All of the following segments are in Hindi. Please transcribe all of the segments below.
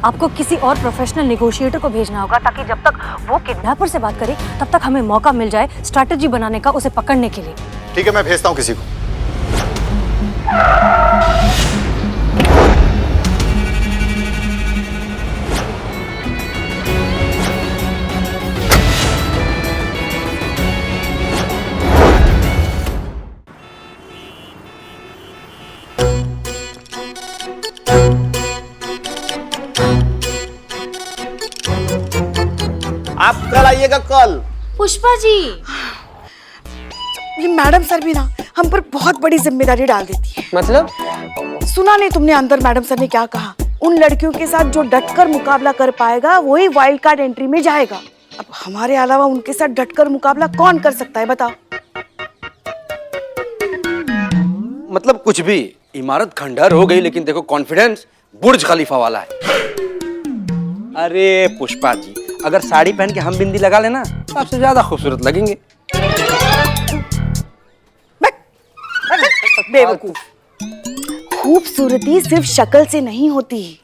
आपको किसी और प्रोफेशनल नेगोशिएटर को भेजना होगा ताकि जब तक वो किडनैपर से बात करे तब तक हमें मौका मिल जाए स्ट्रैटेजी बनाने का, उसे पकड़ने के लिए। ठीक है, मैं भेजता हूँ किसी को। आप कल आइएगा कल। पुष्पा जी, ये मैडम सर भी ना हम पर बहुत बड़ी जिम्मेदारी डाल देती है। मतलब? सुना नहीं तुमने अंदर मैडम सर ने क्या कहा? उन लड़कियों के साथ जो डटकर मुकाबला कर पाएगा वही वाइल्ड कार्ड एंट्री में जाएगा। अब हमारे अलावा उनके साथ डटकर मुकाबला कौन कर सकता है बताओ? मतलब कुछ भी, इमारत खंडहर हो गई लेकिन देखो कॉन्फिडेंस बुर्ज खलीफा वाला है। अरे पुष्पा जी, अगर साड़ी पहन के हम बिंदी लगा लेना तो आपसे ज्यादा खूबसूरत लगेंगे। बेवकूफ। खूबसूरती सिर्फ शक्ल से नहीं होती,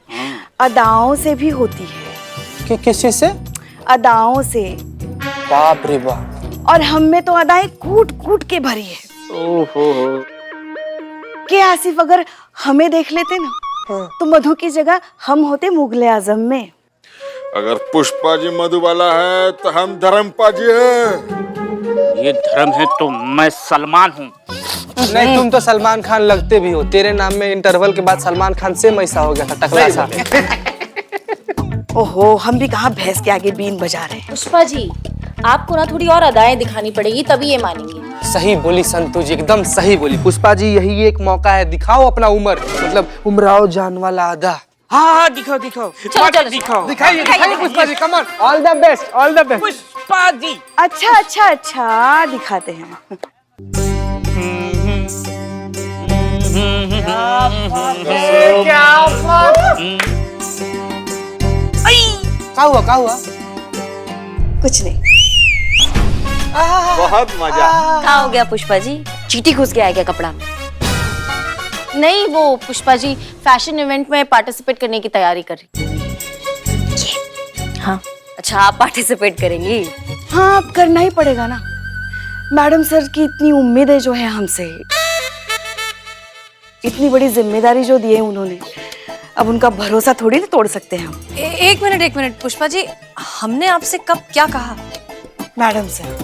अदाओं से भी होती है। किस चीज से? अदाओं से। बाप रे बाप। और हम में तो अदाएं कूट कूट के भरी है। ओहो। के आसिफ अगर हमें देख लेते ना तो मधु की जगह हम होते मुगले आजम में। अगर पुष्पा जी मधुबाला है तो हम धर्मपा जी है। ये धर्म है तो मैं सलमान हूँ। नहीं, तुम तो सलमान खान लगते भी हो। तेरे नाम में इंटरवल के बाद सलमान खान सेम ऐसा हो गया था, टकला सा। ओहो, हम भी कहाँ भैंस के आगे बीन बजा रहे हैं। पुष्पा जी, आपको ना थोड़ी और अदाएं दिखानी पड़ेगी तभी ये मानेंगे। सही बोली संतू जी, एकदम सही बोली। पुष्पा जी, यही एक मौका है, दिखाओ अपना उम्र, मतलब उमराओ जान वाला अदा। हाँ दिखाओ दिखाओ। चलो दिखाओ। दिखाइए दिखाइए Pushpa ji, come on, all the best, all the best. Pushpa ji. अच्छा अच्छा अच्छा, दिखाते हैं। क्या हुआ? कुछ नहीं। बहुत मजा। क्या हो गया पुष्पा जी? चींटी घुस गया है क्या कपड़ा में? नहीं, वो पुष्पा जी फैशन इवेंट में पार्टिसिपेट करने की तैयारी कर रही। हाँ, अच्छा आप पार्टिसिपेट करेंगी? हाँ, अब करना ही पड़ेगा ना। मैडम सर की इतनी उम्मीदें जो है हमसे, इतनी बड़ी जिम्मेदारी जो दी है उन्होंने, अब उनका भरोसा थोड़ी ना तोड़ सकते हैं हम। एक मिनट पुष्पा जी, हमने आपसे कब क्या कहा? मैडम सर,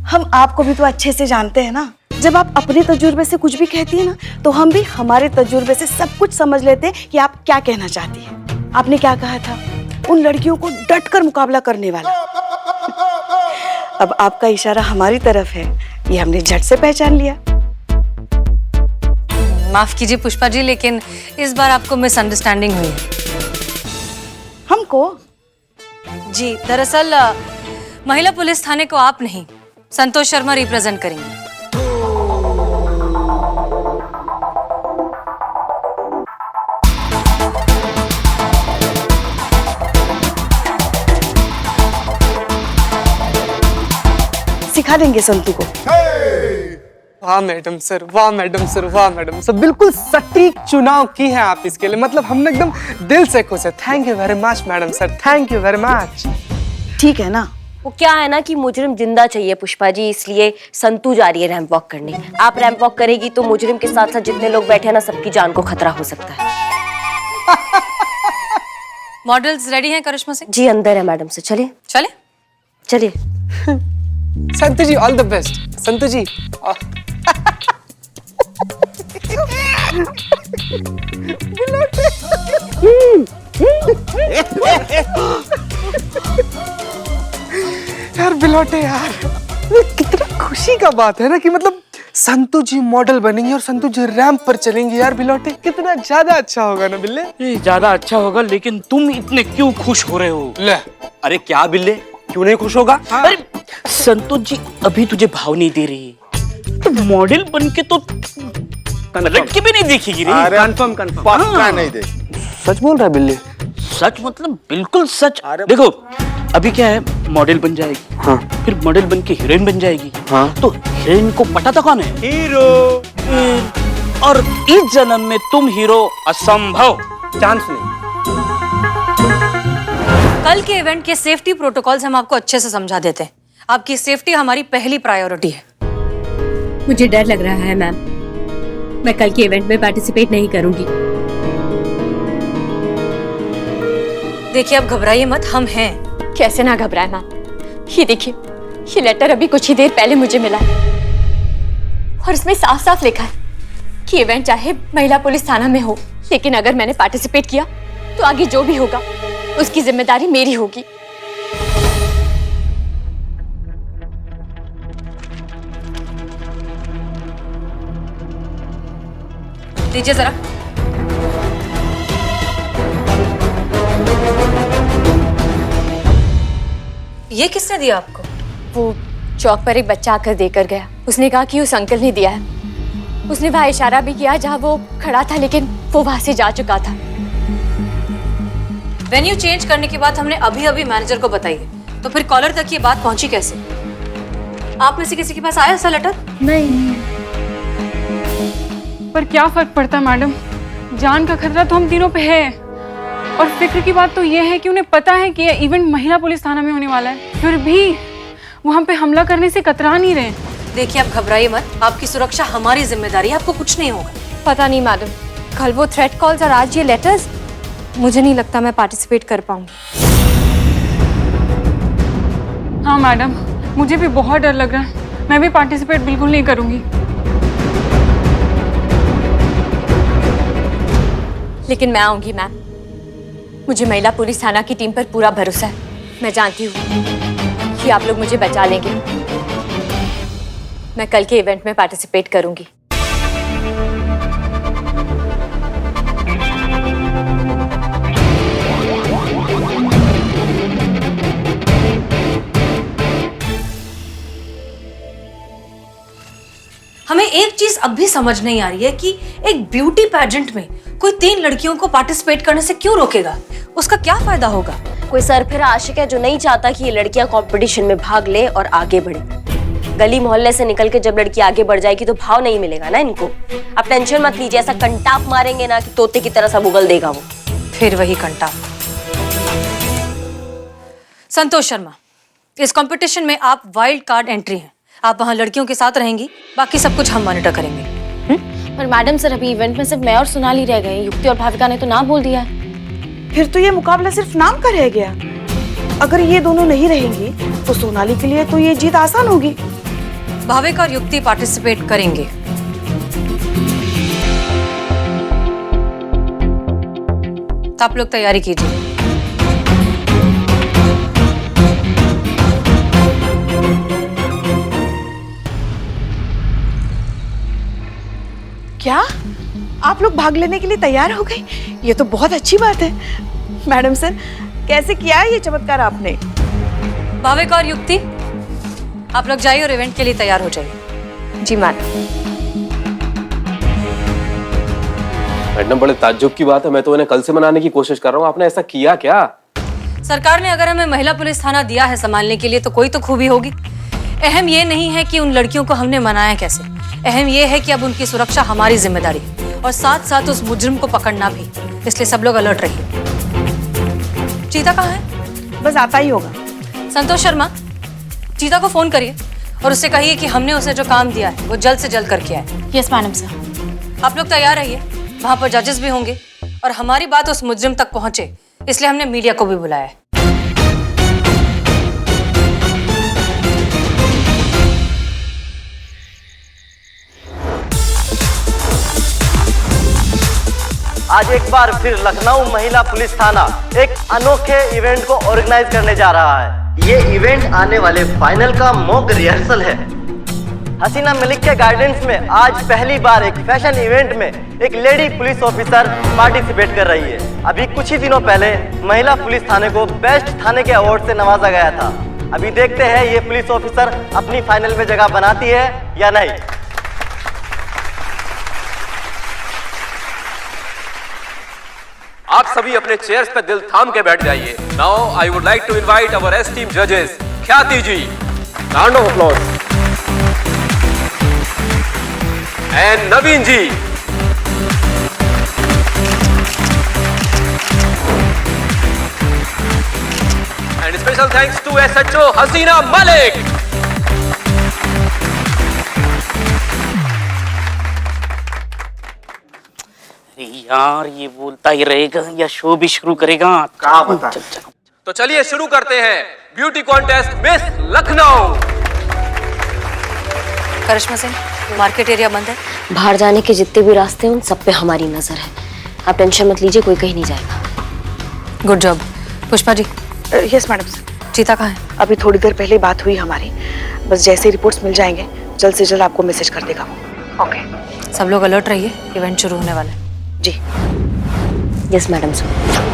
हम आपको भी तो अच्छे से जानते हैं ना। जब आप अपने तजुर्बे से कुछ भी कहती है ना तो हम भी हमारे तजुर्बे से सब कुछ समझ लेते हैं कि आप क्या कहना चाहती हैं। आपने क्या कहा था? उन लड़कियों को डट कर मुकाबला करने वाला। अब आपका इशारा हमारी तरफ है, ये हमने झट से पहचान लिया। माफ कीजिए पुष्पा जी, लेकिन इस बार आपको मिसअंडरस्टैंडिंग हुई है। हमको? जी, दरअसल महिला पुलिस थाने को आप नहीं, संतोष शर्मा रिप्रेजेंट करेंगे। सिखा देंगे संतू को। वाह मैडम सर, वाह मैडम सर, वाह मैडम सर, बिल्कुल सटीक चुनाव की है आप इसके लिए। मतलब हमने एकदम दिल से खुश है। Thank you very much madam sir, thank you very much. ठीक है ना? वो क्या है ना कि मुजरिम जिंदा चाहिए पुष्पा जी, इसलिए संतू जा रही है रैंप वॉक करने। आप रैंप वॉक करेगी तो मुजरिम के साथ साथ जितने लोग बैठे हैं ना, सबकी जान को खतरा हो सकता है। मॉडल्स रेडी हैं करिश्मा सिंह? जी अंदर है मैडम से, चलिए चले चलिए। संतू जी ऑल द बेस्ट। संतू जी यार बिलोटे यार, कितना खुशी का बात है ना कि मतलब संतू जी मॉडल बनेंगे और संतू जी रैंप पर चलेंगे। यार बिलोटे, कितना ज्यादा अच्छा होगा ना बिल्ले? ये ज्यादा अच्छा होगा, लेकिन तुम इतने क्यों खुश हो रहे हो? ले, अरे क्या बिल्ले, क्यों नहीं खुश होगा? हाँ। अरे संतोष जी अभी तुझे भाव नहीं दे रही, तो मॉडल बन के तो लड़की भी नहीं देखेगी रे। कंफर्म पक्का नहीं दे। सच बोल रहा है बिल्ले? सच मतलब बिल्कुल सच। देखो अभी क्या है, मॉडल बन जाएगी, हाँ, फिर मॉडल बन के हीरोइन बन जाएगी, हाँ, तो हीरोइन को पटाता कौन है? हीरो। और इस जन्म में तुम हीरो असंभव। चांस नहीं। कल के इवेंट के सेफ्टी प्रोटोकॉल्स हम आपको अच्छे से समझा देते हैं। आपकी सेफ्टी हमारी पहली प्रायोरिटी है। मुझे डर लग रहा है मैम, मैं कल के इवेंट में पार्टिसिपेट नहीं करूंगी। देखिए आप घबराइए मत, हम हैं। कैसे ना घबराए मैम, ये देखिए, ये लेटर अभी कुछ ही देर पहले मुझे मिला है और इसमें साफ साफ लिखा है कि इवेंट चाहे महिला पुलिस थाना में हो, लेकिन अगर मैंने पार्टिसिपेट किया तो आगे जो भी होगा उसकी जिम्मेदारी मेरी होगी। दीजिए जरा। ये किसने दिया आपको? वो चौक पर एक बच्चा आकर देकर गया। उसने कहा कि उस अंकल ने दिया है। उसने वहां इशारा भी किया जहां वो खड़ा था, लेकिन वो वहां से जा चुका था। वेन्यू चेंज करने की बात हमने अभी अभी मैनेजर को बताई है, तो फिर कॉलर तक ये बात पहुंची कैसे? आप में से किसी के पास आया ऐसा लेटर? नहीं। पर क्या फर्क पड़ता मैडम, जान का खतरा तो हम तीनों पे है। और फिक्र की बात तो ये है कि उन्हें पता है कि ये इवेंट महिला पुलिस थाना में होने वाला है, फिर भी वो हम पे हमला करने से कतरा नहीं रहे। देखिए आप घबराइए मत, आपकी सुरक्षा हमारी जिम्मेदारी है, आपको कुछ नहीं होगा। पता नहीं मैडम, कल वो थ्रेट कॉल्स और आज ये लेटर्स, मुझे नहीं लगता मैं पार्टिसिपेट कर पाऊंगी। हाँ मैडम, मुझे भी बहुत डर लग रहा है, मैं भी पार्टिसिपेट बिल्कुल नहीं करूंगी। लेकिन मैं आऊंगी मैम, मुझे महिला पुलिस थाना की टीम पर पूरा भरोसा है। मैं जानती हूँ कि आप लोग मुझे बचा लेंगे। मैं कल के इवेंट में पार्टिसिपेट करूंगी। हमें एक चीज अब भी समझ नहीं आ रही है कि एक ब्यूटी पैजेंट में कोई 3 लड़कियों को पार्टिसिपेट करने से क्यों रोकेगा? उसका क्या फायदा होगा? कोई सरफिरा आशिक है जो नहीं चाहता कि ये लड़कियां कंपटीशन में भाग ले और आगे बढ़े। गली मोहल्ले से निकल के जब लड़की आगे बढ़ जाएगी तो भाव नहीं मिलेगा ना इनको। आप टेंशन मत लीजिए, ऐसा कंटाप मारेंगे ना कि तोते की तरह सब उगल देगा वो। फिर वही कंटाप। संतोष शर्मा, इस कंपटीशन में आप वाइल्ड कार्ड एंट्री हैं। आप वहां लड़कियों के साथ रहेंगी, बाकी सब कुछ हम मॉनिटर करेंगे। पर मैडम सर, अभी इवेंट में सिर्फ मैं और सोनाली रह गए। युक्ति और भाविका ने तो ना बोल दिया है। फिर तो ये मुकाबला सिर्फ नाम का रह गया। अगर ये दोनों नहीं रहेंगी तो सोनाली के लिए तो ये जीत आसान होगी। भाविका और युक्ति पार्टिसिपेट करेंगे। तो आप लोग तैयारी कीजिए। क्या आप लोग भाग लेने के लिए तैयार हो गए? ये तो बहुत अच्छी बात है। मैडम सर, कैसे किया है ये चमत्कार आपने? भाविका और युक्ति, आप लोग जाइए और इवेंट के लिए तैयार हो जाइए। जी मैडम। मैडम, बड़े ताज्जुब की बात है, मैं तो इन्हें कल से मनाने की कोशिश कर रहा हूँ, आपने ऐसा किया क्या? सरकार ने अगर हमें महिला पुलिस थाना दिया है संभालने के लिए तो कोई तो खूबी होगी। अहम ये नहीं है कि उन लड़कियों को हमने मनाया कैसे, अहम ये है कि अब उनकी सुरक्षा हमारी जिम्मेदारी है और साथ साथ उस मुजरिम को पकड़ना भी। इसलिए सब लोग अलर्ट रहिए। चीता कहाँ है? बस आता ही होगा। संतोष शर्मा, चीता को फोन करिए और उससे कहिए कि हमने उसे जो काम दिया है वो जल्द से जल्द करके आए। Yes madam sir. आप लोग तैयार रहिए, वहां पर जजेस भी होंगे और हमारी बात उस मुजरिम तक पहुंचे, इसलिए हमने मीडिया को भी बुलाया है। आज एक बार फिर लखनऊ महिला पुलिस थाना एक अनोखे इवेंट को ऑर्गेनाइज करने जा रहा है। ये इवेंट आने वाले फाइनल का मॉक रिहर्सल है। हसीना मलिक के गाइडेंस में आज पहली बार एक फैशन इवेंट में एक लेडी पुलिस ऑफिसर पार्टिसिपेट कर रही है। अभी कुछ ही दिनों पहले महिला पुलिस थाने को बेस्ट थाने के अवार्ड से नवाजा गया था। अभी देखते हैं ये पुलिस ऑफिसर अपनी फाइनल में जगह बनाती है या नहीं। आप सभी अपने चेयर्स पे दिल थाम के बैठ जाइए। Now I would like to invite our esteemed जजेस Khyati ji, round of applause, and Naveen ji. Special thanks to SHO Haseena Malik. अरे यार, ये बोलता ही रहेगा या शो भी शुरू करेगा? क्या बता? तो चलिए शुरू करते हैं ब्यूटी कॉन्टेस्ट मिस लखनऊ। करिश्मा सिंह, मार्केट एरिया बंद है। बाहर जाने के जितने भी रास्ते हैं उन सब पे हमारी नजर है। आप टेंशन मत लीजिए, कोई कहीं नहीं जाएगा। Good job. Pushpa ji. Yes madam sir. चीता कहाँ है? अभी थोड़ी देर पहले बात हुई हमारी, बस जैसे रिपोर्ट्स मिल जाएंगे जल्द से जल्द आपको मैसेज कर देगा वो। ओके। सब लोग अलर्ट रहिए, इवेंट शुरू होने वाला है। जी। Yes madam sir.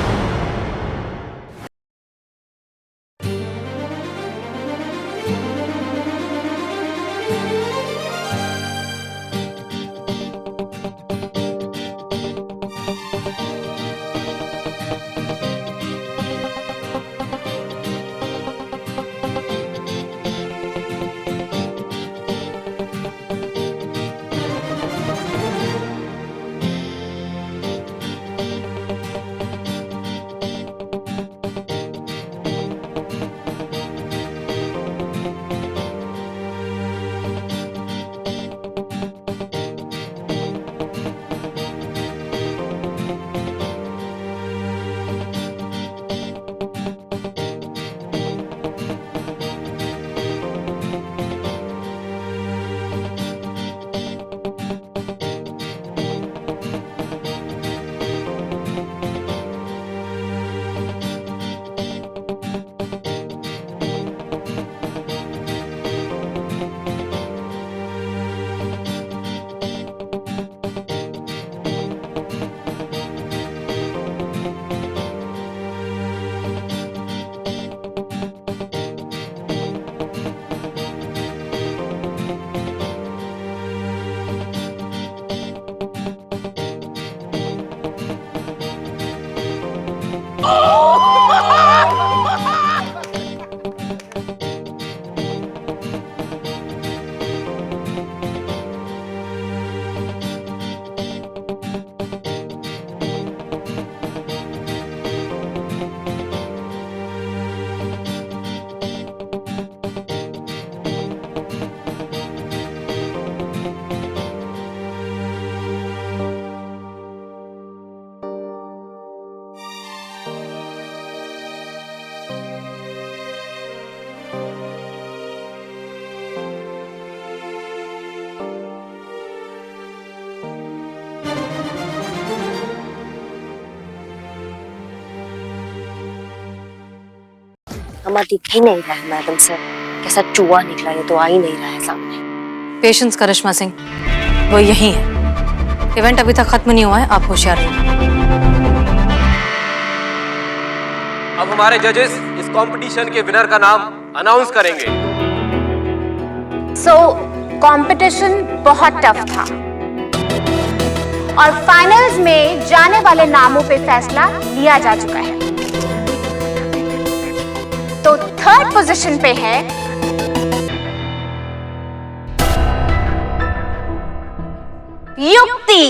हमारा दिख ही नहीं रहा है मैडम सर। कैसा चूहा निकला, ये तो आ ही नहीं रहा है सामने। पेशेंस करिश्मा सिंह, वो यही है। इवेंट अभी तक खत्म नहीं हुआ है, आप होशियार रहिए। अब हमारे जजेस इस कंपटीशन के विनर का नाम अनाउंस करेंगे। कंपटीशन बहुत टफ था और फाइनल्स में जाने वाले नामों पे फैसला लिया जा चुका है। तो थर्ड पोजीशन पे है युक्ति।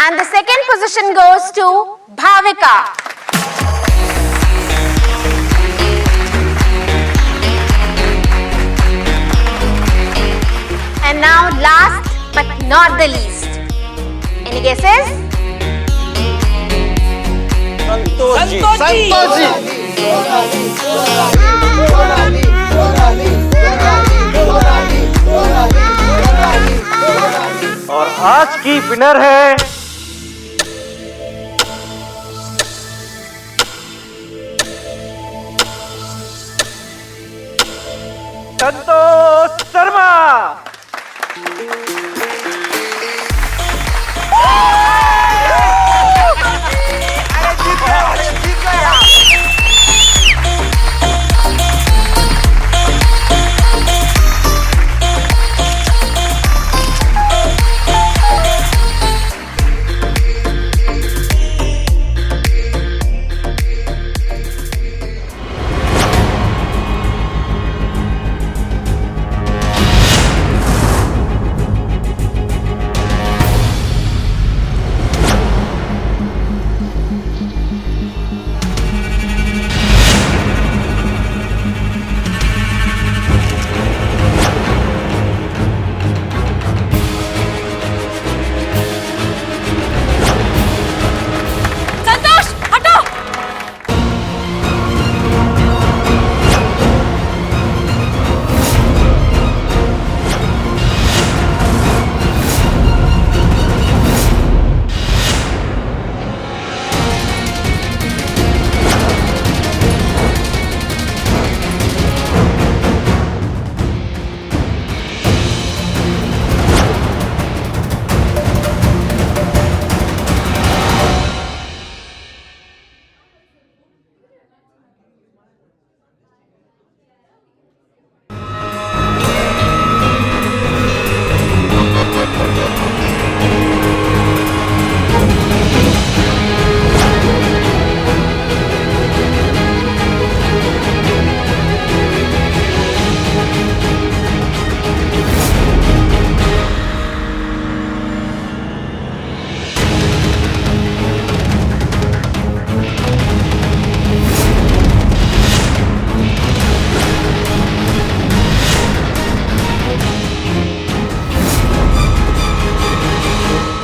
And the second position goes to Bhavika. And now last but not the least. Any guesses? Santosh ji. और आज की विनर है संतोष शर्मा।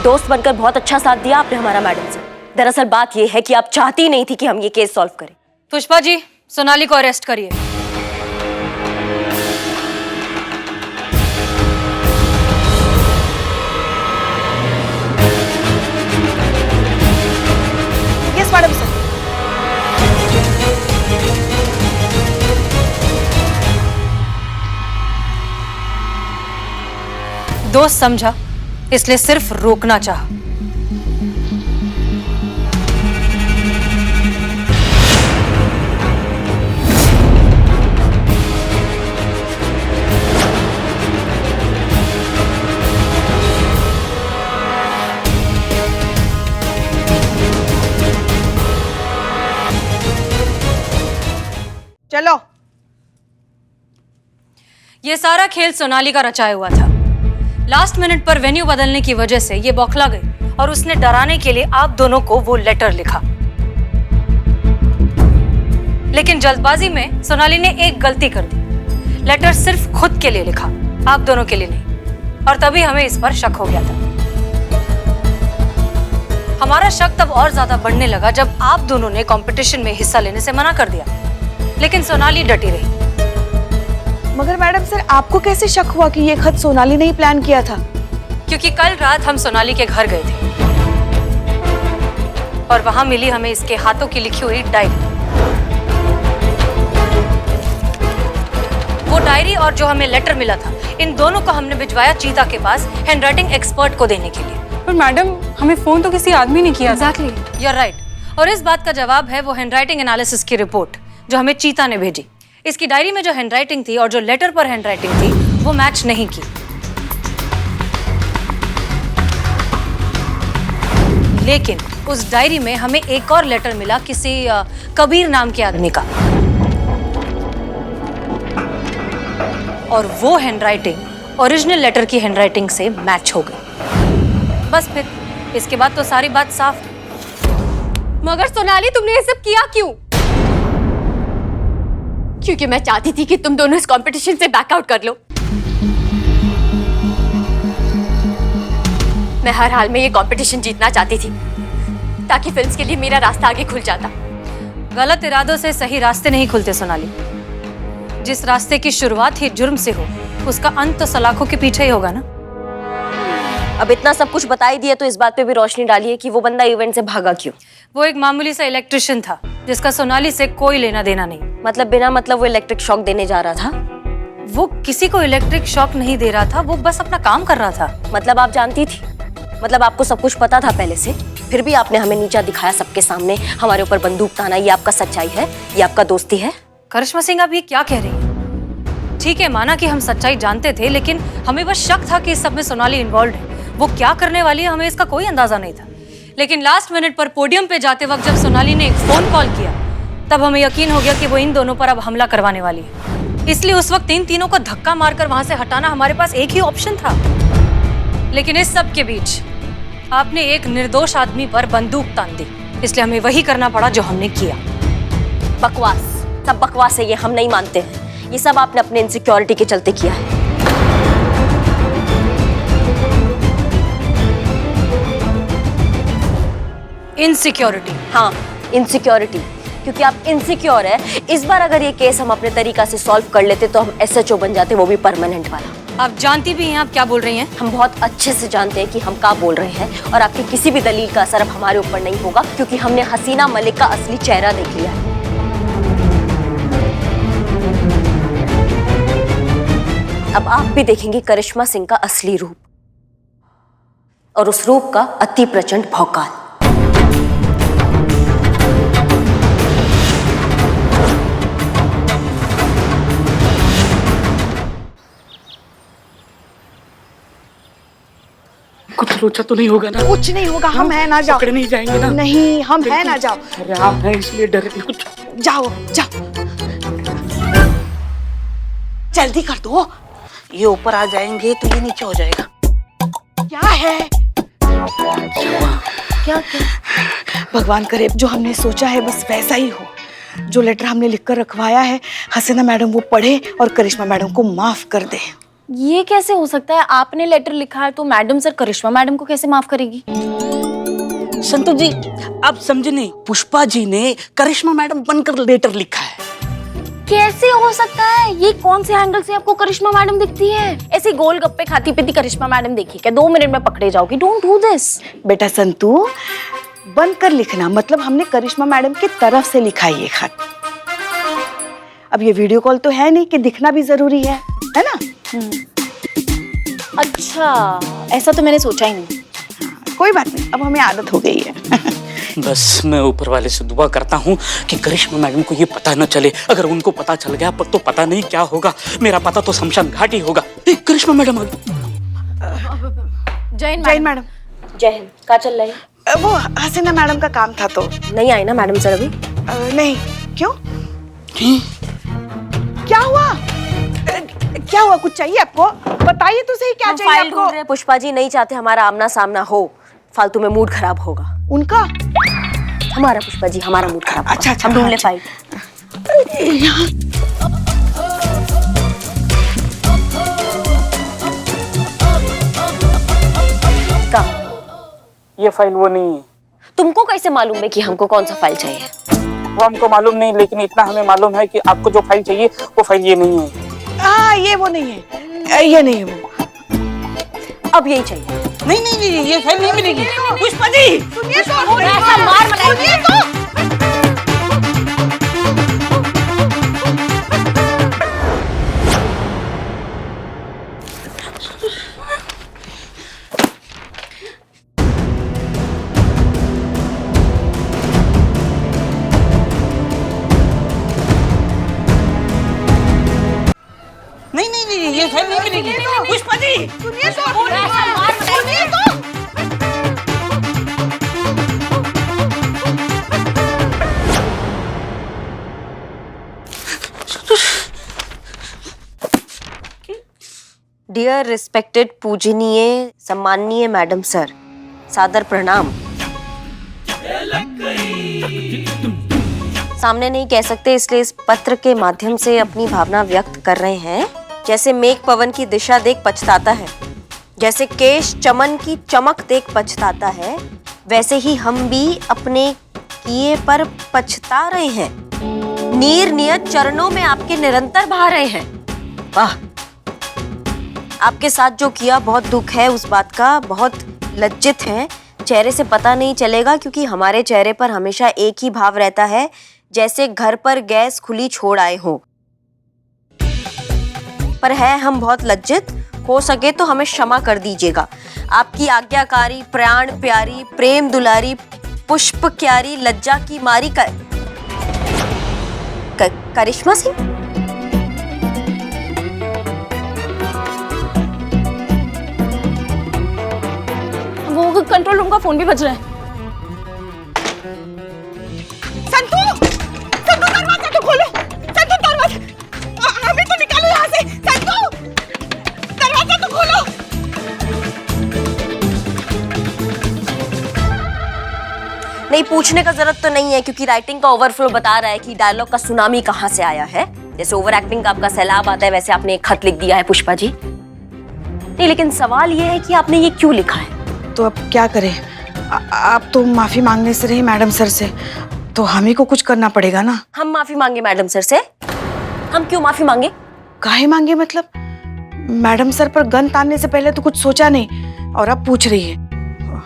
दोस्त बनकर बहुत अच्छा साथ दिया आपने हमारा मैडम से। दरअसल बात यह है कि आप चाहती नहीं थी कि हम ये केस सॉल्व करें। पुष्पा जी, सोनाली को अरेस्ट करिए। Yes madam sir. दोस्त समझा, इसलिए सिर्फ रोकना चाहा। चलो। ये सारा खेल सोनाली का रचाया हुआ था। लास्ट मिनट पर वेन्यू बदलने की वजह से ये बौखला गई और उसने डराने के लिए आप दोनों को वो लेटर लिखा। लेकिन जल्दबाजी में सोनाली ने एक गलती कर दी। लेटर सिर्फ खुद के लिए लिखा, आप दोनों के लिए नहीं। और तभी हमें इस पर शक हो गया था। हमारा शक तब और ज्यादा बढ़ने लगा जब आप दोनों ने कंपटीशन में हिस्सा लेने से मना कर दिया। लेकिन सोनाली डटी रही। मगर मैडम सर, आपको कैसे शक हुआ कि ये खत सोनाली ने ही प्लान किया था? क्योंकि कल रात हम सोनाली के घर गए थे और वहां मिली हमें इसके हाथों की लिखी हुई डायरी। वो डायरी और जो हमें लेटर मिला था, इन दोनों को हमने भिजवाया चीता के पास हैंडराइटिंग एक्सपर्ट को देने के लिए। पर मैडम, हमें फोन तो किसी आदमी ने किया। Exactly, you are right. और इस बात का जवाब है वो हैंडराइटिंग एनालिसिस की रिपोर्ट जो हमें चीता ने भेजी। इसकी डायरी में जो हैंडराइटिंग थी और जो लेटर पर हैंडराइटिंग थी वो मैच नहीं की। लेकिन उस डायरी में हमें एक और लेटर मिला किसी कबीर नाम के आदमी का, और वो हैंडराइटिंग ओरिजिनल लेटर की हैंडराइटिंग से मैच हो गई। बस फिर इसके बाद तो सारी बात साफ। मगर सोनाली, तुमने ये सब किया क्यों? क्योंकि मैं चाहती थी कि तुम दोनों इस कंपटीशन से बैकआउट कर लो। मैं हर हाल में ये कंपटीशन जीतना चाहती थी ताकि फिल्म्स के लिए मेरा रास्ता आगे खुल जाता। गलत इरादों से सही रास्ते नहीं खुलते सोनाली। जिस रास्ते की शुरुआत ही जुर्म से हो, उसका अंत तो सलाखों के पीछे ही होगा ना। अब इतना सब कुछ बता ही दिया तो इस बात पे भी रोशनी डालिए कि वो बंदा इवेंट से भागा क्यों। वो एक मामूली सा इलेक्ट्रिशियन था जिसका सोनाली से कोई लेना देना नहीं। मतलब बिना मतलब वो इलेक्ट्रिक शॉक देने जा रहा था? वो किसी को इलेक्ट्रिक शॉक नहीं दे रहा था, वो बस अपना काम कर रहा था। मतलब आप जानती थी? मतलब आपको सब कुछ पता था पहले से, फिर भी आपने हमें नीचा दिखाया सबके सामने, हमारे ऊपर बंदूक ताना। ये आपका सच्चाई है? ये आपका दोस्ती है? करिश्मा सिंह, आप ये क्या कह रही हैं? ठीक है, माना कि हम सच्चाई जानते थे, लेकिन हमें बस शक था कि इस सब में सोनाली इन्वॉल्व है। वो क्या करने वाली है हमें इसका कोई अंदाजा नहीं था। लेकिन लास्ट मिनट पर पोडियम पे जाते वक्त जब सोनाली ने एक फोन कॉल किया, तब हमें यकीन हो गया कि वो इन दोनों पर अब हमला करवाने वाली है। इसलिए उस वक्त इन तीनों को धक्का मारकर वहां से हटाना हमारे पास एक ही ऑप्शन था। लेकिन इस सब के बीच आपने एक निर्दोष आदमी पर बंदूक तान दी, इसलिए हमें वही करना पड़ा जो हमने किया। बकवास, सब बकवास है, ये हम नहीं मानते हैं। ये सब आपने अपने इनसिक्योरिटी के चलते किया है। इनसिक्योरिटी? हाँ, इनसिक्योरिटी, क्योंकि आप इनसिक्योर है। इस बार अगर ये केस हम अपने तरीका से सॉल्व कर लेते तो हम SHO बन जाते, वो भी परमानेंट वाला। आप जानती भी हैं आप क्या बोल रही हैं? हम बहुत अच्छे से जानते हैं कि हम क्या बोल रहे हैं, और आपकी किसी भी दलील का असर अब हमारे ऊपर नहीं होगा, क्योंकि हमने हसीना मलिक का असली चेहरा देख लिया है। अब आप भी देखेंगे करिश्मा सिंह का असली रूप, और उस रूप का अति प्रचंड भौकाल। कुछ लोचा तो नहीं होगा ना? कुछ नहीं होगा, हम है ना, जाओ। पकड़े नहीं जाएंगे ना? नहीं, हम है ना, जाओ। अरे आप हैं इसलिए डर रहे कुछ। जाओ जाओ, जल्दी कर दो। ये ऊपर आ जाएंगे तो ये नीचे हो जाएगा। क्या है? क्या क्या? भगवान करे जो हमने सोचा है बस वैसा ही हो। जो लेटर हमने लिखकर रखवाया है, हसीना मैडम वो पढ़े और करिश्मा मैडम को माफ कर दे। ये कैसे हो सकता है? आपने लेटर लिखा है तो मैडम सर करिश्मा मैडम को कैसे माफ करेगी? संतोष जी, आप समझे नहीं, पुष्पा जी ने करिश्मा मैडम बनकर लेटर लिखा है। कैसे हो सकता है? ये कौन से एंगल से आपको करिश्मा मैडम दिखती है? ऐसी गोलगप्पे खाती पीती करिश्मा मैडम देखी क्या? 2 मिनट में पकड़े जाओगी। Don't do this. बेटा संतू, बनकर लिखना मतलब हमने करिश्मा मैडम की तरफ से लिखा है ये खत। अब ये वीडियो कॉल तो है नहीं कि दिखना भी जरूरी है ना? अच्छा, ऐसा तो मैंने सोचा ही नहीं। कोई बात नहीं, अब हमें आदत हो गई है। बस मैं ऊपर वाले से दुआ करता हूँ कि करिश्मा मैडम को ये पता न चले। अगर उनको पता चल गया तो पता नहीं क्या होगा। मेरा पता तो शमशान घाट ही होगा। करिश्मा मैडम आ गई। जैन मैडम। जय हिंद। क्या चल रहा है? वो हसीना मैडम का काम था तो। नहीं आई ना मैडम सर अभी? नहीं। क्यों? क्या हुआ? क्या हुआ? कुछ चाहिए आपको? बताइए तो सही, क्या चाहिए आपको? ढूंढ रहे पुष्पा जी, नहीं चाहते हमारा आमना सामना हो, फालतू में मूड खराब होगा उनका। हमारा पुष्पा जी, हमारा मूड खराब होगा। अच्छा, हम ढूंढ ले फाइल। का ये फाइल वो नहीं है। तुमको कैसे मालूम है कि हमको कौन सा फाइल चाहिए? वो हमको मालूम नहीं, लेकिन इतना हमें मालूम है कि आपको जो फाइल चाहिए वो फाइल ये नहीं है। हाँ, ये वो नहीं है, ये नहीं है वो। अब यही चाहिए। नहीं नहीं नहीं, ये फाइल नहीं मिलेगी। पुष्पा जी सुनिए तो, ऐसा मार मनाएंगे। सुनिए तो। नहीं नहीं नहीं, ये फाइल नहीं मिलेगी। पुष्पा जी सुनिए तो, ऐसा मार सुनिए तो। डियर रिस्पेक्टेड पूजनीय सम्माननीय मैडम सर, सादर प्रणाम। सामने नहीं कह सकते, इसलिए इस पत्र के माध्यम से अपनी भावना व्यक्त कर रहे हैं। जैसे मेघ पवन की दिशा देख पछताता है, जैसे केश चमन की चमक देख पछताता है, वैसे ही हम भी अपने किए पर पछता रहे हैं। नीर नियत चरणों में आपके निरंतर बहा रहे हैं। वाह, आपके साथ जो किया बहुत दुख है उस बात का, बहुत लज्जित हैं। चेहरे से पता नहीं चलेगा क्योंकि हमारे चेहरे पर हमेशा एक ही भाव रहता है, जैसे घर पर गैस खुली छोड़ आए हो। पर है हम बहुत लज्जित, हो सके तो हमें क्षमा कर दीजिएगा। आपकी आज्ञाकारी, प्राण प्यारी, प्रेम दुलारी, पुष्प क्यारी, लज्जा की मारी करिश्मा सिंह। वो कंट्रोल रूम का फोन भी बज रहा है। संतू, संतू दरवाजा तो खोलो। संतू दरवाजा, हमें तो निकालो यहाँ से। संतू दरवाजा तो खोलो। नहीं, पूछने का जरूरत तो नहीं है क्योंकि राइटिंग का ओवरफ्लो बता रहा है कि डायलॉग का सुनामी कहाँ से आया है। जैसे ओवर एक्टिंग का आपका सैलाब आता है, वैसे आपने एक खत लिख दिया है पुष्पा जी। नहीं, लेकिन सवाल ये है कि आपने ये क्यों लिखा है? तो अब क्या करें? आप तो माफी मांगने से रही मैडम सर से, तो हमें को कुछ करना पड़ेगा ना। हम माफी मांगे मैडम सर से? हम क्यों माफी मांगे? काहे मांगे मतलब? मैडम सर पर गन तानने से पहले तो कुछ सोचा नहीं और अब पूछ रही है।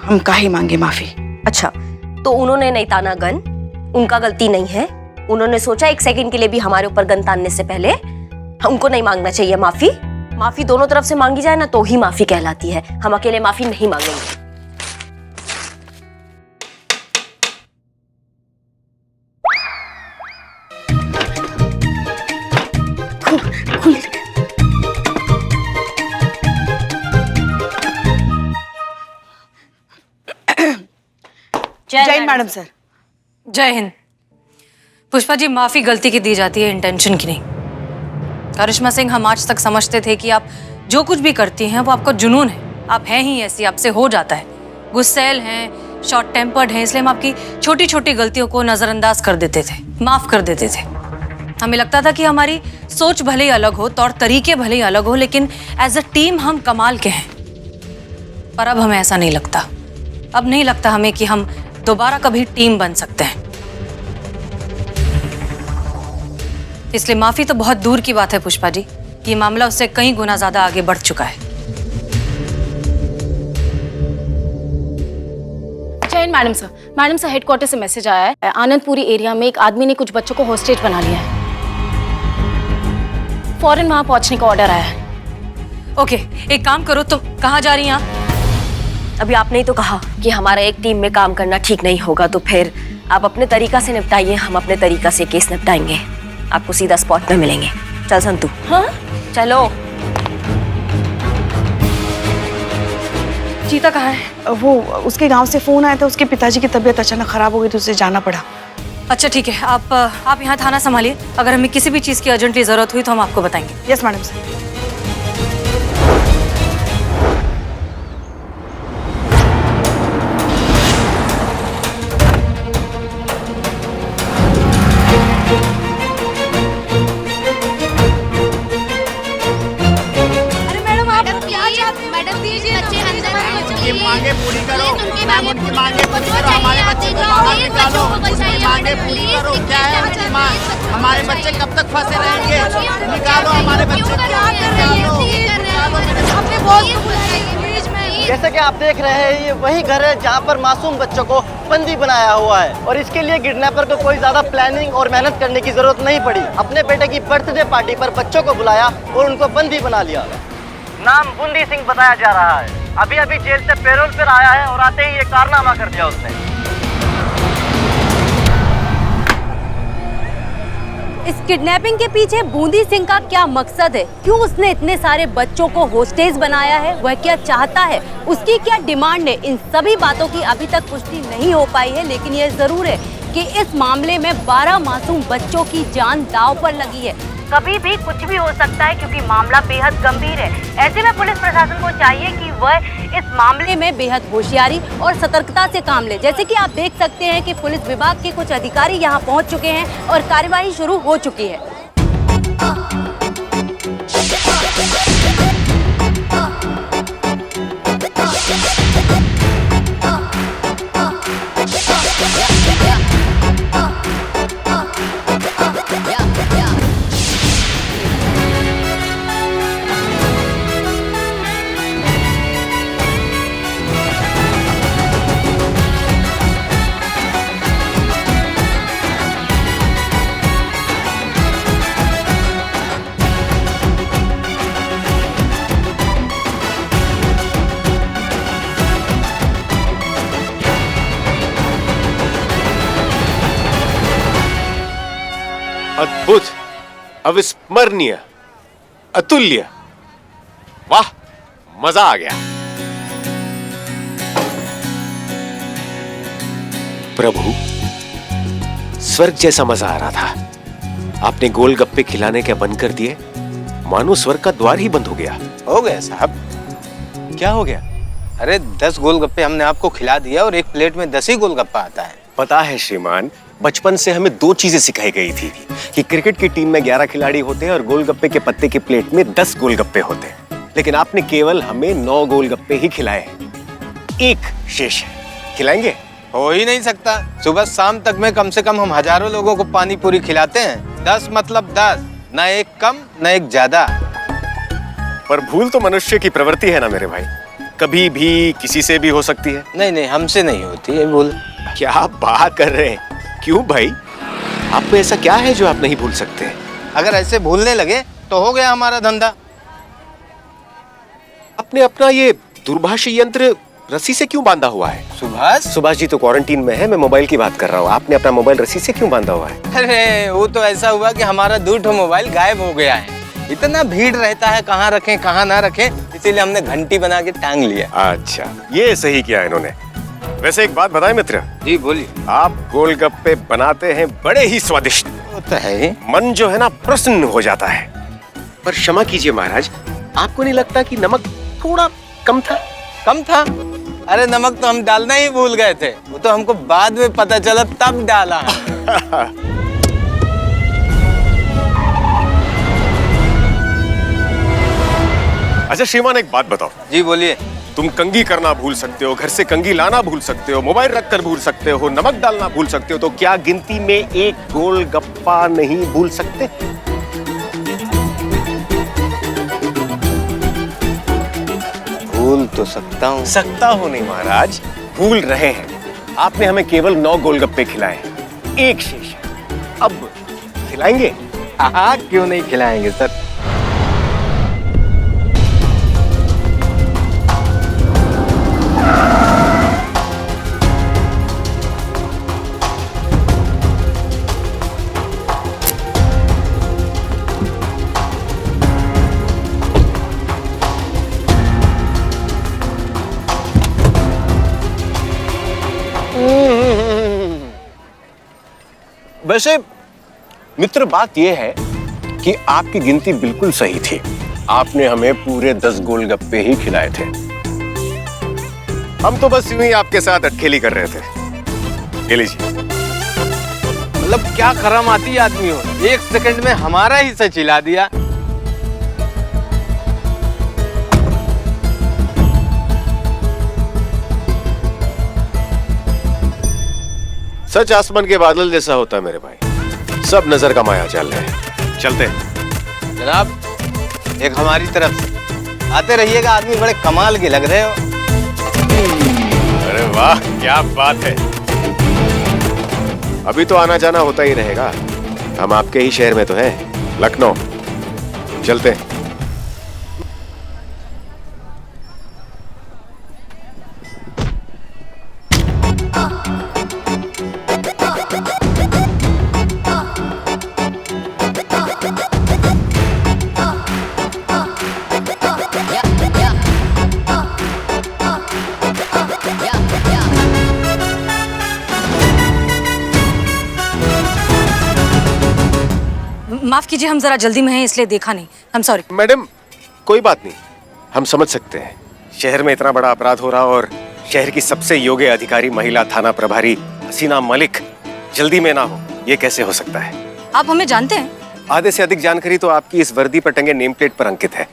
हम काहे मांगे माफी? अच्छा, तो उन्होंने नहीं ताना गन, उनका गलती नहीं है। उन्होंने सोचा एक सेकंड के लिए भी हमारे ऊपर गन तानने से पहले हमको नहीं मांगना चाहिए माफी। माफी दोनों तरफ से मांगी जाए ना तो ही माफी कहलाती है। हम अकेले माफी नहीं मांगेंगे। जय मैडम सर। जय हिंद। पुष्पा जी, माफी गलती की दी जाती है, इंटेंशन की नहीं। करिश्मा सिंह, हम आज तक समझते थे कि आप जो कुछ भी करती हैं वो आपका जुनून है। आप हैं ही ऐसी, आपसे हो जाता है। गुस्सैल हैं, शॉर्ट टेम्पर्ड हैं, इसलिए हम आपकी छोटी छोटी गलतियों को नजरअंदाज कर देते थे, माफ कर देते थे। हमें लगता था कि हमारी सोच भले ही अलग हो, तौर तरीके भले ही अलग हो, लेकिन एज अ टीम हम कमाल के हैं। पर अब हमें ऐसा नहीं लगता। अब नहीं लगता हमें कि हम दोबारा कभी टीम बन सकते हैं। इसलिए माफी तो बहुत दूर की बात है पुष्पा जी, ये मामला उससे कई गुना ज्यादा आगे बढ़ चुका है। जैन मैडम सर हेडक्वार्टर से मैसेज आया है, आनंदपुरी एरिया में एक आदमी ने कुछ बच्चों को हॉस्टेज बना लिया है। फौरन वहां पहुंचने का ऑर्डर आया है। ओके, एक काम करो, तुम कहाँ जा रही हैं आप? अभी आपने ही तो कहा कि हमारा एक टीम में काम करना ठीक नहीं होगा, तो फिर आप अपने तरीका से निपटाइए, हम अपने तरीका से केस निपटाएंगे। आपको सीधा स्पॉट में मिलेंगे। चल संतू। हाँ चलो। चीता कहाँ है? वो उसके गांव से फोन आया था, उसके पिताजी की तबीयत अचानक खराब हो गई तो उसे जाना पड़ा। अच्छा ठीक है, आप यहाँ थाना संभालिए। अगर हमें किसी भी चीज़ की अर्जेंटली ज़रूरत हुई तो हम आपको बताएंगे। Yes madam sir. मांगे पूरी करो मैम, उनकी मांगे पूरी करो, हमारे बच्चे को बाहर निकालो, उनकी मांगे पूरी करो। क्या है उनकी मांग? हमारे बच्चे कब तक फंसे रहेंगे? निकालो हमारे बच्चे को, जैसे कि आप देख रहे हैं, ये वही घर है जहाँ पर मासूम बच्चों को बंदी बनाया हुआ है, और इसके लिए किडनैपर को कोई ज्यादा प्लानिंग और मेहनत करने की जरूरत नहीं पड़ी। अपने बेटे की बर्थडे पार्टी पर बच्चों को बुलाया और उनको बंदी बना लिया। नाम बूंदी सिंह बताया जा रहा है। अभी अभी जेल से पैरोल पर आया है और आते ही ये कारनामा कर दिया उसने। इस किडनैपिंग के पीछे बूंदी सिंह का क्या मकसद है? क्यों उसने इतने सारे बच्चों को होस्टेज बनाया है? वह क्या चाहता है? उसकी क्या डिमांड है? इन सभी बातों की अभी तक पुष्टि नहीं हो पाई है, लेकिन यह जरूर है कि इस मामले में 12 मासूम बच्चों की जान दांव पर लगी है। कभी भी कुछ भी हो सकता है, क्योंकि मामला बेहद गंभीर है। ऐसे में पुलिस प्रशासन को चाहिए कि वह इस मामले में बेहद होशियारी और सतर्कता से काम ले। जैसे कि आप देख सकते हैं कि पुलिस विभाग के कुछ अधिकारी यहां पहुंच चुके हैं और कार्यवाही शुरू हो चुकी है। अद्भुत, अविस्मरणीय, अतुल्य, वाह, मजा आ गया। प्रभु, स्वर्ग जैसा मजा आ रहा था। आपने गोलगप्पे खिलाने के बंद कर दिए, मानो स्वर्ग का द्वार ही बंद हो गया। हो गया साहब। क्या हो गया? अरे 10 गोलगप्पे हमने आपको खिला दिया और एक प्लेट में 10 ही गोलगप्पा आता है। पता है श्रीमान, बचपन से हमें 2 चीजें सिखाई गई थी कि क्रिकेट की टीम में 11 खिलाड़ी होते हैं और गोलगप्पे के पत्ते की प्लेट में 10 गोलगप्पे होते हैं। लेकिन आपने केवल हमें 9 गोलगप्पे ही खिलाए हैं, 1 शेष है। खिलाएंगे? हो ही नहीं सकता। सुबह शाम तक में कम से कम हम हजारों लोगों को पानी पूरी खिलाते हैं। 10 मतलब 10, न एक कम न एक ज्यादा। पर भूल तो मनुष्य की प्रवृत्ति है ना मेरे भाई, कभी भी किसी से भी हो सकती है। नहीं नहीं, हमसे नहीं होती है भूल। क्या बात कर रहे हैं? क्यों भाई, आप में ऐसा क्या है जो आप नहीं भूल सकते? अगर ऐसे भूलने लगे तो हो गया हमारा धंधा। आपने अपना ये दूरभाष यंत्र रस्सी से क्यों बांधा हुआ है? सुभाष जी तो क्वारंटीन में है, मैं मोबाइल की बात कर रहा हूँ। आपने अपना मोबाइल रस्सी से क्यों बांधा हुआ है? अरे वो तो ऐसा हुआ कि हमारा 2 मोबाइल गायब हो गया है। इतना भीड़ रहता है, कहाँ रखें कहाँ ना रखें, इसीलिए हमने घंटी बना के टांग लिया। अच्छा, ये सही किया इन्होंने। वैसे एक बात बताएं मित्र। जी बोलिए। आप गोलगप्पे बनाते हैं बड़े ही स्वादिष्ट। होता है। मन जो है ना प्रसन्न हो जाता है। पर क्षमा कीजिए महाराज, आपको नहीं लगता कि नमक थोड़ा कम था? कम था? अरे नमक तो हम डालना ही भूल गए थे, वो तो हमको बाद में पता चला तब डाला। अच्छा श्रीमान, एक बात बताओ। जी बोलिए। तुम कंघी करना भूल सकते हो, घर से कंघी लाना भूल सकते हो, मोबाइल रखकर भूल सकते हो, नमक डालना भूल सकते हो, तो क्या गिनती में एक गोलगप्पा नहीं भूल सकते? भूल तो सकता हूँ। सकता हूँ नहीं महाराज, भूल रहे हैं। आपने हमें केवल 9 गोलगप्पे खिलाए हैं, एक शेष है। अब खिलाएंगे? हाँ, क्यों नहीं खिलाएंगे सर। वैसे मित्र, बात यह है कि आपकी गिनती बिल्कुल सही थी। आपने हमें पूरे 10 गोलगप्पे ही खिलाए थे। हम तो बस यूं ही आपके साथ अटखेली कर रहे थे। ये लीजिए। मतलब क्या करामाती आदमी हो, 1 सेकंड में हमारा हिस्सा चिल्ला दिया। सच आसमान के बादल जैसा होता है मेरे भाई। सब नजर का माया जाल है। चलते हैं जनाब, एक हमारी तरफ से आते रहिएगा। आदमी बड़े कमाल के लग रहे हो। अरे वाह, क्या बात है। अभी तो आना जाना होता ही रहेगा। हम आपके ही शहर में तो हैं, लखनऊ। चलते हैं। माफ कीजिए, हम जरा जल्दी में हैं इसलिए देखा नहीं। हम सॉरी। मैडम, कोई बात नहीं, हम समझ सकते हैं। शहर में इतना बड़ा अपराध हो रहा और शहर की सबसे योग्य अधिकारी महिला थाना प्रभारी हसीना मलिक जल्दी में ना हो, ये कैसे हो सकता है? आप हमें जानते हैं? आधे से अधिक जानकारी तो आपकी इस वर्दी पर टंगे नेम प्लेट पर अंकित है।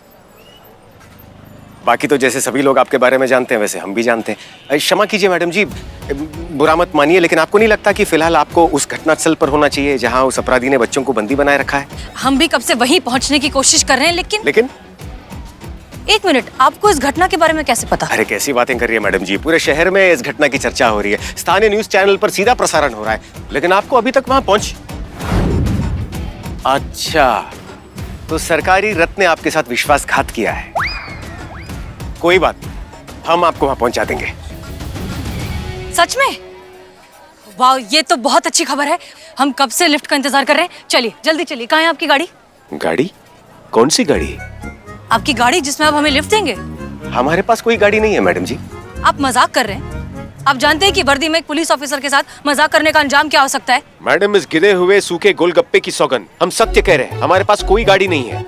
बाकी तो जैसे सभी लोग आपके बारे में जानते हैं वैसे हम भी जानते हैं। क्षमा कीजिए मैडम जी, बुरा मत मानिए, लेकिन आपको नहीं लगता कि फिलहाल आपको उस घटनास्थल पर होना चाहिए जहां उस अपराधी ने बच्चों को बंदी बनाए रखा है? हम भी कब से वहीं पहुंचने की कोशिश कर रहे हैं, लेकिन एक मिनट, आपको इस घटना के बारे में कैसे पता? अरे कैसी बातें कर रही है मैडम जी, पूरे शहर में इस घटना की चर्चा हो रही है। स्थानीय न्यूज चैनल पर सीधा प्रसारण हो रहा है, लेकिन आपको अभी तक वहां पहुंच। अच्छा, तो सरकारी रत्न ने आपके साथ विश्वासघात किया है। कोई बात नहीं, हम आपको वहां पहुंचा देंगे। सच में? वाह, ये तो बहुत अच्छी खबर है। हम कब से लिफ्ट का इंतजार कर रहे हैं। चलिए जल्दी चलिए। कहाँ है आपकी गाड़ी? गाड़ी? कौन सी गाड़ी? आपकी गाड़ी जिसमें आप हमें लिफ्ट देंगे। हमारे पास कोई गाड़ी नहीं है मैडम जी। आप मजाक कर रहे हैं? आप जानते हैं कि वर्दी में एक पुलिस ऑफिसर के साथ मजाक करने का अंजाम क्या हो सकता है? मैडम, इस गिरे हुए सूखे गोलगप्पे की सौगंध, हम सत्य कह रहे हैं, हमारे पास कोई गाड़ी नहीं है।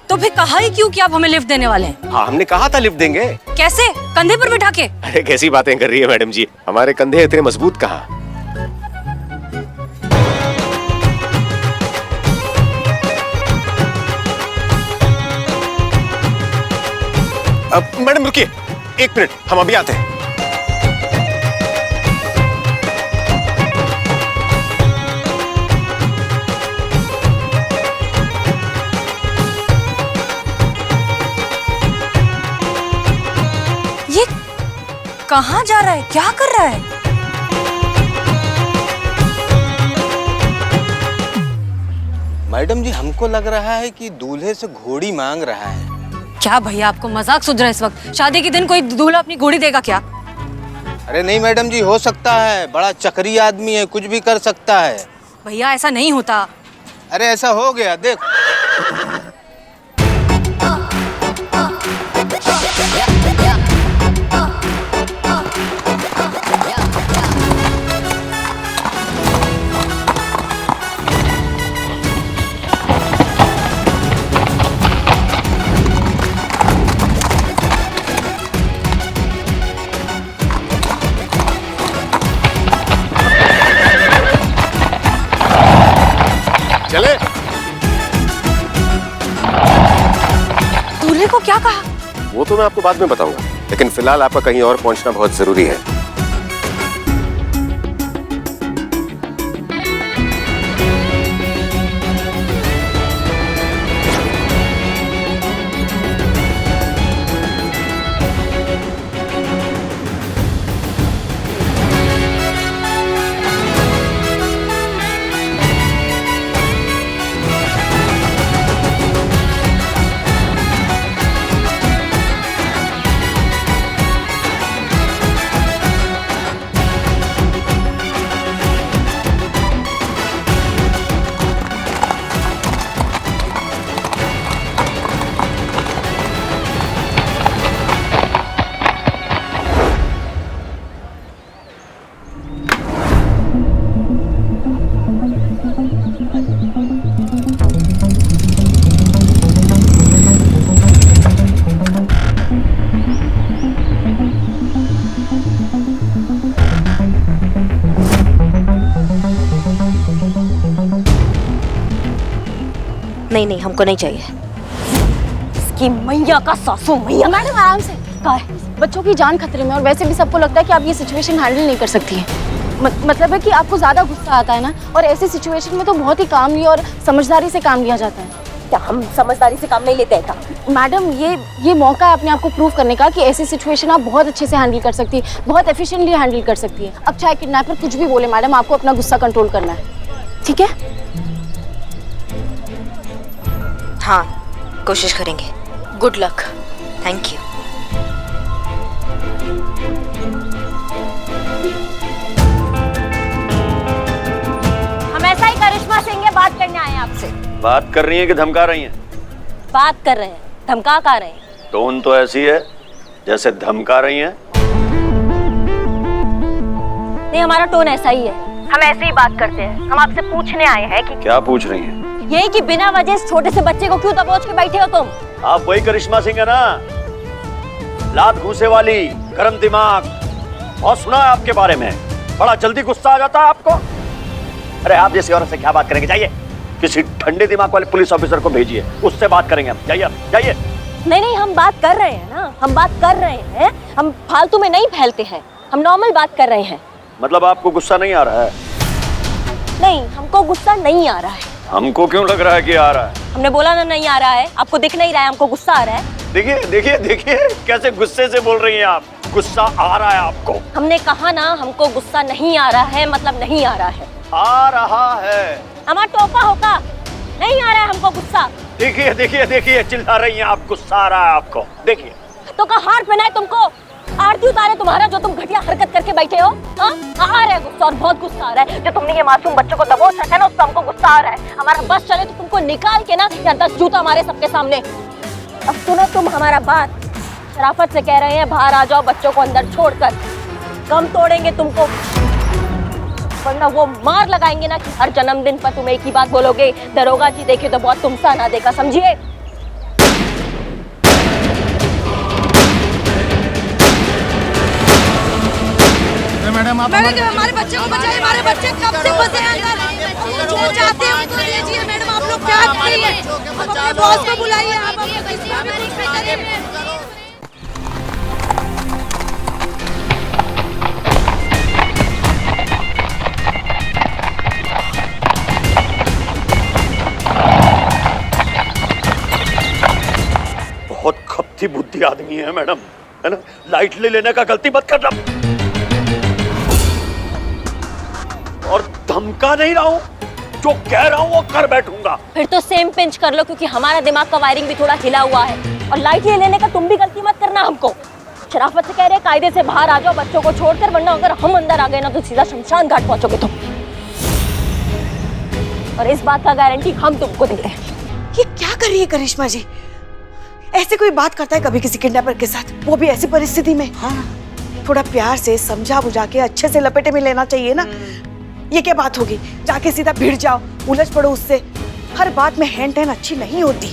तो फिर कहा ही क्यों कि आप हमें लिफ्ट देने वाले हैं? हाँ, हमने कहा था लिफ्ट देंगे। कैसे? कंधे पर बिठा के? अरे कैसी बातें कर रही है मैडम जी, हमारे कंधे इतने मजबूत कहाँ। अब मैडम रुकिए, 1 मिनट, हम अभी आते हैं। ये कहाँ जा रहा है? क्या कर रहा है? मैडम जी, हमको लग रहा है कि दूल्हे से घोड़ी मांग रहा है। क्या भैया, आपको मजाक सूझ रहा है इस वक्त? शादी के दिन कोई दूल्हा अपनी घोड़ी देगा क्या? अरे नहीं मैडम जी, हो सकता है, बड़ा चक्री आदमी है, कुछ भी कर सकता है। भैया ऐसा नहीं होता। अरे ऐसा हो गया, देख। चले। वो तो मैं आपको बाद में बताऊंगा, लेकिन फिलहाल आपका कहीं और पहुंचना बहुत जरूरी है। नहीं नहीं, हमको नहीं चाहिए। इसकी मैया का सासू मैया। मैडम आराम से। का है? बच्चों की जान खतरे में, और वैसे भी सबको लगता है कि आप ये सिचुएशन हैंडल नहीं कर सकती हैं। मतलब है कि आपको ज्यादा गुस्सा आता है ना, और ऐसी सिचुएशन में तो बहुत ही कामली और समझदारी से काम लिया जाता है। क्या हम समझदारी से काम नहीं लेते हैं क्या? मैडम ये मौका है अपने आप को प्रूव करने का कि ऐसी सिचुएशन आप बहुत अच्छे से हैंडल कर सकती है, बहुत एफिशिएंटली हैंडल कर सकती है। अब चाहे किडनैपर कुछ भी बोले मैडम, आपको अपना गुस्सा कंट्रोल करना है, ठीक है? हाँ, कोशिश करेंगे। Good luck. Thank you. हम ऐसा ही करिश्मा सिंह है, बात करने आए हैं आपसे। बात कर रही हैं कि धमका रही हैं? बात कर रहे हैं, धमका का रहे हैं। टोन तो ऐसी है जैसे धमका रही हैं। नहीं, हमारा टोन ऐसा ही है, हम ऐसे ही बात करते हैं। हम आपसे पूछने आए हैं कि क्या पूछ रही हैं? यही कि बिना वजह इस छोटे से बच्चे को क्यों दबोच के बैठे हो तुम? आप वही करिश्मा सिंह है ना, लात घूसे वाली, गरम दिमाग। और सुना है आपके बारे में, बड़ा जल्दी गुस्सा आ जाता है आपको। अरे आप जैसी औरत से क्या बात करेंगे? जाइए, किसी ठंडे दिमाग वाले पुलिस ऑफिसर को भेजिए, उससे बात करेंगे हम। जाइए जाइए। नहीं नहीं, हम बात कर रहे हैं ना, हम बात कर रहे हैं। हम फालतू में नहीं फैलते हैं, हम नॉर्मल बात कर रहे हैं। मतलब आपको गुस्सा नहीं आ रहा है? नहीं, हमको गुस्सा नहीं आ रहा है। हमको क्यों लग रहा है कि आ रहा है? हमने बोला ना नहीं आ रहा है, आपको दिख नहीं रहा है हमको गुस्सा आ रहा है। देखिए देखिए देखिए कैसे गुस्से से बोल रही हैं आप, गुस्सा आ रहा है आपको। हमने कहा ना हमको गुस्सा नहीं आ रहा है, मतलब नहीं आ रहा है। आ रहा है। हमारा टोपा होगा, नहीं आ रहा है हमको गुस्सा। देखिए देखिए देखिए चिल्ला रही हैं आप, गुस्सा आ रहा है आपको। देखिए तो का हार पहना है तुमको, आरती उतारे तुम्हारा जो तुम घटिया हरकत करके बैठे हो। हाँ, आ रहा है गुस्सा, और बहुत गुस्सा आ रहा है। जो तुमने ये मासूम बच्चों को दबोच रखा है ना, उससे हमको गुस्सा आ रहा है। हमारा बस चले तो तुमको निकाल के ना या 10 जूता हमारे सबके सामने। अब सुनो तुम हमारा बात, शराफत से कह रहे हैं बाहर आ जाओ बच्चों को अंदर छोड़कर, कम तोड़ेंगे तुमको, वरना वो मार लगाएंगे ना कि हर जन्मदिन पर तुम एक ही बात बोलोगे, दरोगा जी देखे तो बहुत तुमसा ना देखा, समझिए? मैडम आप हमारे बच्चे को बचाइए, हमारे बच्चे कब से फंसे हैं अंदर। जो चाहते हैं उनको दीजिए मैडम, आप लोग क्या कर रही हैं? अपने बॉस को बुलाइए, आप अपने बच्चे को बचाइए। बहुत खपती बुद्धि आदमी है मैडम, है ना? लाइटली लेने का गलती मत करना। और धमका नहीं रहा हूँ, जो कह रहा हूँ वो कर बैठूंगा। फिर तो सेम पिंच कर लो, क्योंकि हमारा दिमाग का वायरिंग भी थोड़ा हिला हुआ है। और लाइट ले लेने का तुम भी गलती मत करना हमको। शराफत से कह रहे हैं कायदे से बाहर आ जाओ बच्चों को छोड़कर, वरना अगर हम अंदर आ गए ना तो सीधा शमशान घाट पहुंचोगे तुम। और इस बात का गारंटी हम तुमको देते हैं। ये क्या कर रही है करिश्मा जी? ऐसे कोई बात करता है कभी किसी किडनैपर के साथ, वो भी ऐसी परिस्थिति में? हाँ, थोड़ा प्यार से समझा बुझा के अच्छे से लपेटे में लेना चाहिए ना। ये क्या बात होगी, जाके सीधा भिड़ जाओ, उलझ पड़ो उससे। हर बात में हैंड टैन अच्छी नहीं होती,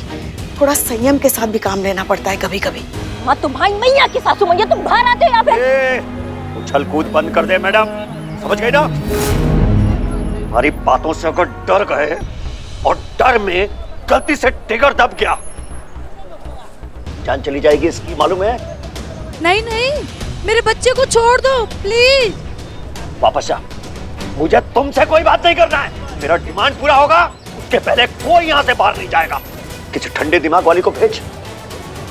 थोड़ा संयम के साथ भी काम लेना पड़ता है कभी कभी। माँ तुम्हारी मैया की सासू मैया, तुम बाहर आते हो यहाँ पे। उछल कूद बंद कर दे मैडम, समझ गई ना? हमारी बातों से अगर डर गए और डर में गलती से ट्रिगर दब गया, जान चली जाएगी इसकी, मालूम है? नहीं नहीं, मेरे बच्चे को छोड़ दो प्लीज। वापस जा, मुझे तुमसे कोई बात नहीं करना है। मेरा डिमांड पूरा होगा उसके पहले कोई यहाँ से बाहर नहीं जाएगा। किसी ठंडे दिमाग वाली को भेज,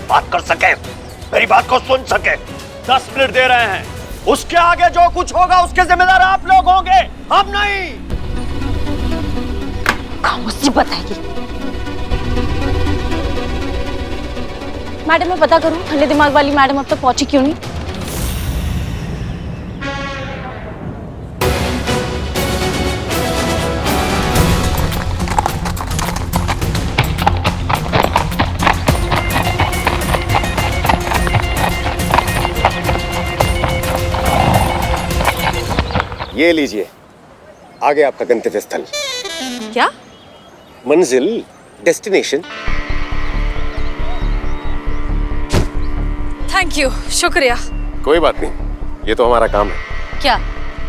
बात कर सके, मेरी बात को सुन सके। 10 मिनट दे रहे हैं, उसके आगे जो कुछ होगा उसके जिम्मेदार आप लोग होंगे, हम नहीं। मुसीबत है ये। मैडम मैं पता करूं ठंडे दिमाग वाली मैडम अब तक पहुंची क्यों नहीं? ये लीजिए, आगे आपका गंतव्य स्थल। क्या? मंजिल, डेस्टिनेशन। थैंक यू, शुक्रिया। कोई बात नहीं, ये तो हमारा काम है। क्या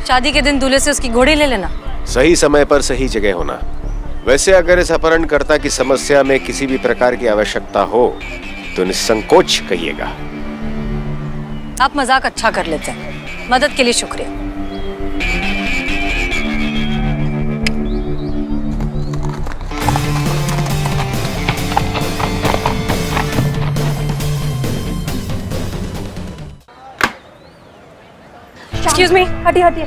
शादी के दिन दूल्हे से उसकी घोड़ी ले लेना? सही समय पर सही जगह होना। वैसे अगर इस अपहरणकर्ता की समस्या में किसी भी प्रकार की आवश्यकता हो तो निसंकोच कहिएगा। आप मजाक अच्छा कर लेते हैं, मदद के लिए शुक्रिया। एक्सक्यूज मी, हटिए हटिए।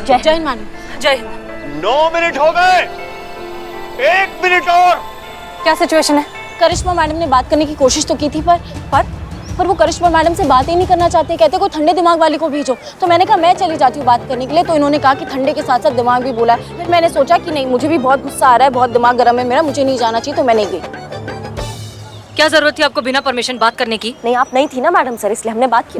जय हिंद मैडम। जय हिंद। 9 मिनट हो गए, 1 मिनट और। क्या सिचुएशन है? करिश्मा मैडम ने बात करने की कोशिश तो की थी पर वो करिश्मा मैडम से बात ही नहीं करना चाहते। कहते कोई ठंडे दिमाग वाली को भेजो। तो मैंने कहा मैं चली जाती हूँ बात करने के लिए। तो इन्होंने कहा कि ठंडे के साथ साथ दिमाग भी बोला है। फिर मैंने सोचा कि नहीं, मुझे भी बहुत गुस्सा आ रहा है, बहुत दिमाग गर्म है मेरा, मुझे नहीं जाना चाहिए, तो मैं नहीं गई। क्या जरूरत थी आपको बिना परमिशन बात करने की? नहीं, आप नहीं थी ना मैडम सर, इसलिए हमने बात की।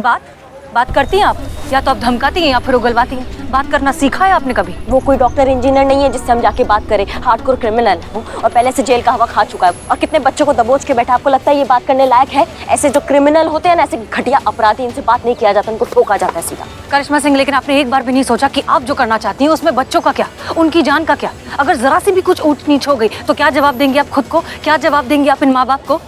बात करती हैं आप, या तो आप धमकाती हैं या फिर उगलवाती हैं। बात करना सीखा है आपने कभी? वो कोई डॉक्टर इंजीनियर नहीं है जिससे हम जाके बात करें। हार्डकोर क्रिमिनल है वो, और पहले से जेल का हवा खा चुका है। और कितने बच्चों को दबोच के बैठा। आपको लगता है ये बात करने लायक है? ऐसे जो क्रिमिनल होते हैं ना, ऐसे घटिया अपराधी, इनसे बात नहीं किया जाता, उनको ठोका जाता है सीधा। करिश्मा सिंह, लेकिन आपने एक बार भी नहीं सोचा कि आप जो करना चाहती हैं उसमें बच्चों का क्या, उनकी जान का क्या? अगर जरा सी भी कुछ ऊंच नीच हो गई तो क्या जवाब देंगे आप खुद को? क्या जवाब देंगे आप इन माँ बाप को?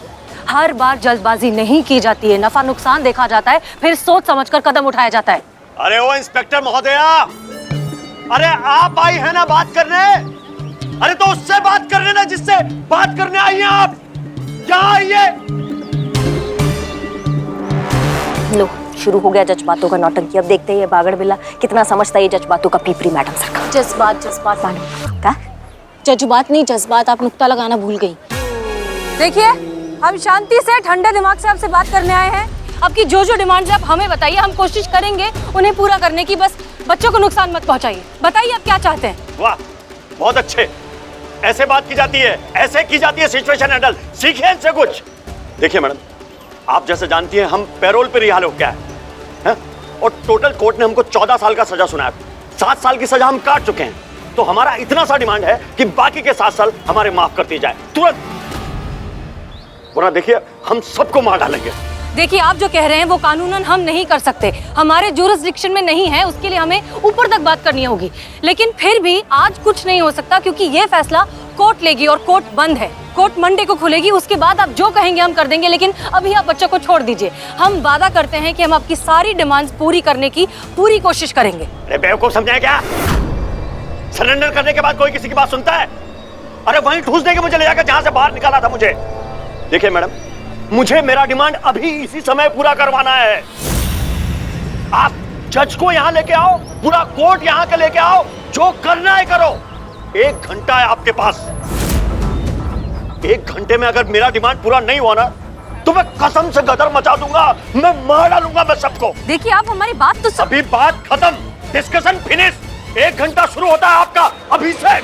हर बार जल्दबाजी नहीं की जाती है, नफा नुकसान देखा जाता है, फिर सोच समझकर कदम उठाया जाता है। अरे ओ इंस्पेक्टर महोदया, अरे आप आई है ना बात करने? अरे तो उससे बात करने ना जिससे बात करने आई हैं आप। यहाँ आइए। लो, शुरू हो गया जज्बातों का नौटंकी। अब देखते हैं ये बागड़ बिल्ला कितना समझता है ये जज्बातों का पीपरी मैडम सर का। जज्बात मैडम का जज्बात नहीं, जज्बात। आप नुक्ता लगाना भूल गई। देखिए, हम शांति से ठंडे दिमाग से आपसे बात करने आए हैं। आपकी जो जो डिमांड है आप हमें बताइए, हम कोशिश करेंगे उन्हें पूरा करने की। बस बच्चों को नुकसान मत पहुंचाइए। बताइए आप क्या चाहते हैं? वाह, बहुत अच्छे। ऐसे बात की जाती है, ऐसे की जाती है सिचुएशन हैंडल। सीखिए इनसे कुछ। देखिए मैडम, आप जैसे जानती हैं हम पैरोल पे रिहा हो गया है, और टोटल कोर्ट ने हमको 14 साल का सजा सुनाया। 7 साल की सजा हम काट चुके हैं। तो हमारा इतना सा डिमांड है कि बाकी के 7 साल हमारे माफ कर दिए जाए तुरंत, वरना देखिए हम सबको मार डालेंगे। देखिए, आप जो कह रहे हैं वो कानूनन हम नहीं कर सकते, हमारे जुरिस्डिक्शन में नहीं है। उसके लिए हमें ऊपर तक बात करनी होगी। लेकिन फिर भी आज कुछ नहीं हो सकता, क्योंकि ये फैसला कोर्ट लेगी और कोर्ट बंद है। कोर्ट मंडे को खुलेगी, उसके बाद आप जो कहेंगे हम कर देंगे। लेकिन अभी आप बच्चों को छोड़ दीजिए। हम वादा करते हैं कि हम आपकी सारी डिमांड्स पूरी करने की पूरी कोशिश करेंगे। अरे बेवकूफ समझा है क्या? सरेंडर करने के बाद कोई किसी की बात सुनता है? अरे वहीं ठूस देंगे मुझे ले जाकर जहां से बाहर निकाला था मुझे। देखिए मैडम, मुझे मेरा डिमांड अभी इसी समय पूरा करवाना है। आप जज को यहां लेके आओ, पूरा कोर्ट यहां के लेके आओ, जो करना है करो। 1 घंटा है आपके पास। 1 घंटे में अगर मेरा डिमांड पूरा नहीं हुआ ना, तो मैं कसम से गदर मचा दूंगा, मैं मार डालूंगा मैं सबको। देखिए, आप हमारी बात तो अभी बात खत्म, डिस्कशन फिनिश। 1 घंटा शुरू होता है आपका अभी से।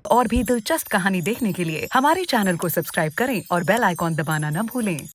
और भी दिलचस्प कहानी देखने के लिए हमारे चैनल को सब्सक्राइब करें और बेल आइकॉन दबाना न भूलें।